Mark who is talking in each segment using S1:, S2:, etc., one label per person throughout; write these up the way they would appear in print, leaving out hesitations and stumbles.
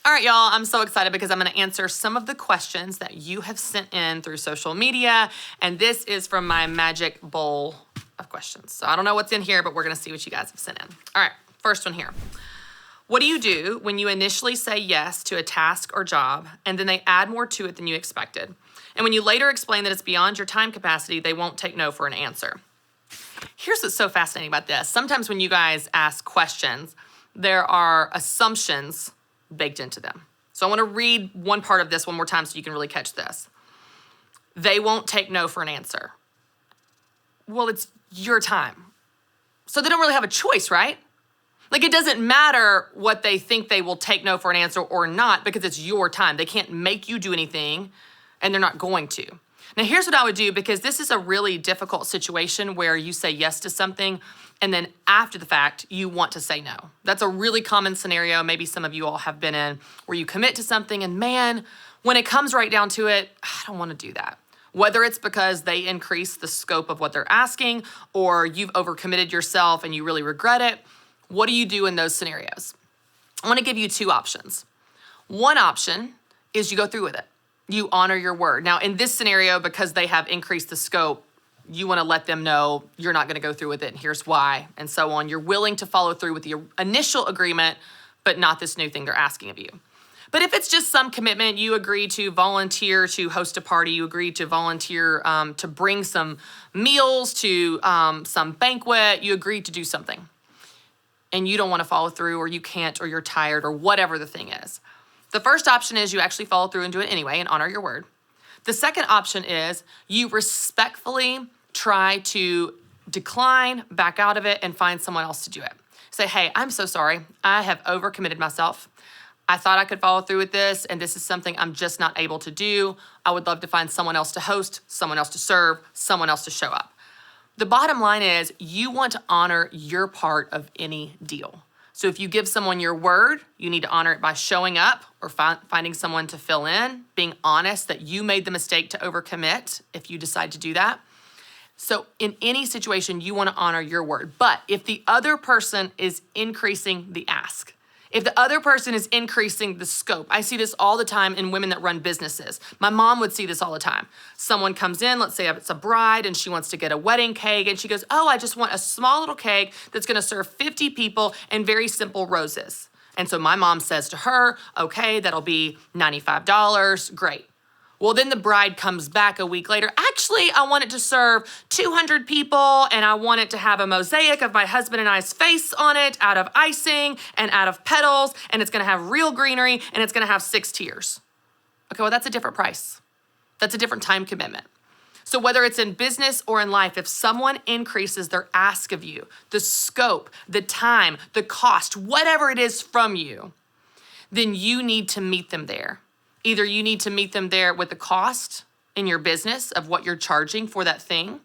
S1: All right, y'all, I'm so excited because I'm gonna answer some of the questions that you have sent in through social media, and this is from my magic bowl of questions. So I don't know what's in here, but we're gonna see what you guys have sent in. All right, first one here. What do you do when you initially say yes to a task or job, and then they add more to it than you expected? And when you later explain that it's beyond your time capacity, they won't take no for an answer. Here's what's so fascinating about this. Sometimes when you guys ask questions, there are assumptions baked into them. So I want to read one part of this one more time so you can really catch this. They won't take no for an answer. Well, it's your time. So they don't really have a choice, right? Like, it doesn't matter what they think they will take no for an answer or not, because it's your time. They can't make you do anything, and they're not going to. Now, here's what I would do, because this is a really difficult situation where you say yes to something, and then after the fact, you want to say no. That's a really common scenario. Maybe some of you all have been in, where you commit to something, and man, when it comes right down to it, I don't want to do that. Whether it's because they increase the scope of what they're asking, or you've overcommitted yourself and you really regret it, what do you do in those scenarios? I want to give you two options. One option is you go through with it. You honor your word. Now, in this scenario, because they have increased the scope, you want to let them know you're not going to go through with it, and here's why, and so on. You're willing to follow through with the initial agreement, but not this new thing they're asking of you. But if it's just some commitment, you agree to volunteer to host a party, you agree to volunteer to bring some meals to some banquet, you agree to do something, and you don't want to follow through, or you can't, or you're tired, or whatever the thing is. The first option is you actually follow through and do it anyway and honor your word. The second option is you respectfully try to decline, back out of it, and find someone else to do it. Say, hey, I'm so sorry. I have overcommitted myself. I thought I could follow through with this, and this is something I'm just not able to do. I would love to find someone else to host, someone else to serve, someone else to show up. The bottom line is you want to honor your part of any deal. So if you give someone your word, you need to honor it by showing up or finding someone to fill in, being honest that you made the mistake to overcommit if you decide to do that. So in any situation, you want to honor your word. But if the other person is increasing the ask, if the other person is increasing the scope, I see this all the time in women that run businesses. My mom would see this all the time. Someone comes in, let's say it's a bride, and she wants to get a wedding cake, and she goes, oh, I just want a small little cake that's gonna serve 50 people and very simple roses. And so my mom says to her, okay, that'll be $95, great. Well, then the bride comes back a week later. Actually, I want it to serve 200 people, and I want it to have a mosaic of my husband and I's face on it out of icing and out of petals, and it's gonna have real greenery, and it's gonna have 6 tiers. Okay, well, that's a different price. That's a different time commitment. So whether it's in business or in life, if someone increases their ask of you, the scope, the time, the cost, whatever it is from you, then you need to meet them there. Either you need to meet them there with the cost in your business of what you're charging for that thing,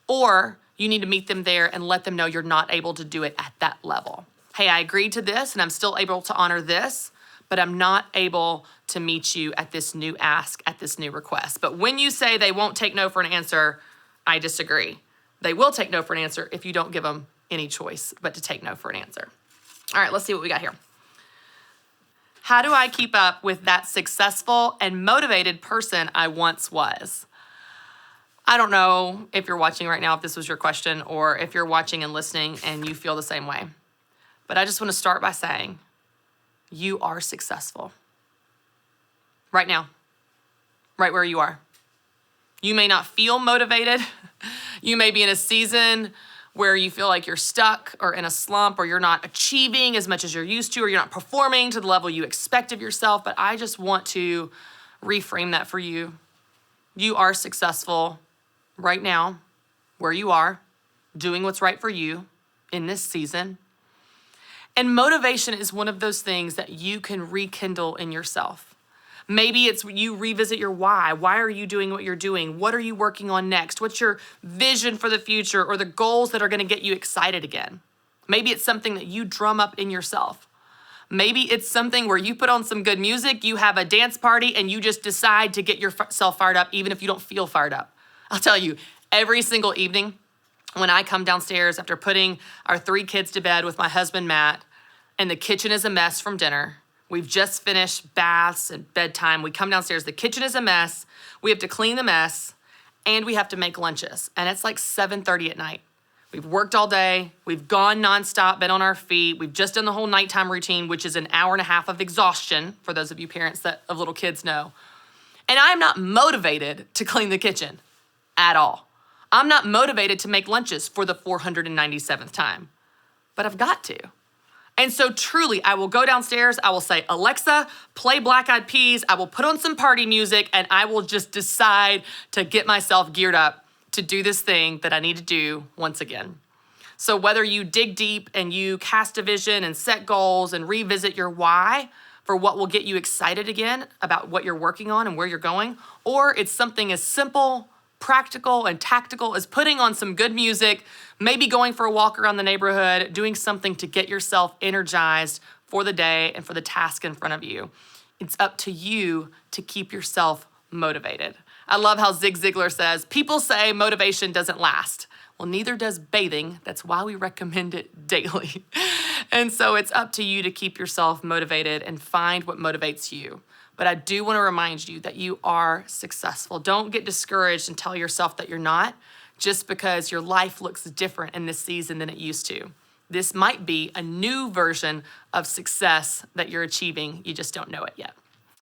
S1: or you need to meet them there and let them know you're not able to do it at that level. Hey, I agreed to this and I'm still able to honor this, but I'm not able to meet you at this new ask, at this new request. But when you say they won't take no for an answer, I disagree. They will take no for an answer if you don't give them any choice but to take no for an answer. All right, let's see what we got here. How do I keep up with that successful and motivated person I once was? I don't know if you're watching right now, if this was your question, or if you're watching and listening and you feel the same way. But I just want to start by saying, you are successful. Right now, right where you are. You may not feel motivated. You may be in a season where you feel like you're stuck or in a slump, or you're not achieving as much as you're used to, or you're not performing to the level you expect of yourself. But I just want to reframe that for you. You are successful right now, where you are, doing what's right for you in this season. And motivation is one of those things that you can rekindle in yourself. Maybe it's you revisit your why. Why are you doing what you're doing? What are you working on next? What's your vision for the future, or the goals that are going to get you excited again? Maybe it's something that you drum up in yourself. Maybe it's something where you put on some good music, you have a dance party, and you just decide to get yourself fired up even if you don't feel fired up. I'll tell you, every single evening when I come downstairs after putting our 3 kids to bed with my husband, Matt, and the kitchen is a mess from dinner, We've just finished baths and bedtime. We come downstairs. The kitchen is a mess. We have to clean the mess, and we have to make lunches. And it's like 7:30 at night. We've worked all day. We've gone nonstop, been on our feet. We've just done the whole nighttime routine, which is an hour and a half of exhaustion, for those of you parents that of little kids know. And I'm not motivated to clean the kitchen at all. I'm not motivated to make lunches for the 497th time, but I've got to. And so truly, I will go downstairs, I will say, Alexa, play Black Eyed Peas, I will put on some party music, and I will just decide to get myself geared up to do this thing that I need to do once again. So whether you dig deep and you cast a vision and set goals and revisit your why for what will get you excited again about what you're working on and where you're going, or it's something as simple, practical, and tactical as putting on some good music, maybe going for a walk around the neighborhood, doing something to get yourself energized for the day and for the task in front of you. It's up to you to keep yourself motivated. I love how Zig Ziglar says, people say motivation doesn't last. Well, neither does bathing. That's why we recommend it daily. And so it's up to you to keep yourself motivated and find what motivates you. But I do want to remind you that you are successful. Don't get discouraged and tell yourself that you're not, just because your life looks different in this season than it used to. This might be a new version of success that you're achieving. You just don't know it yet.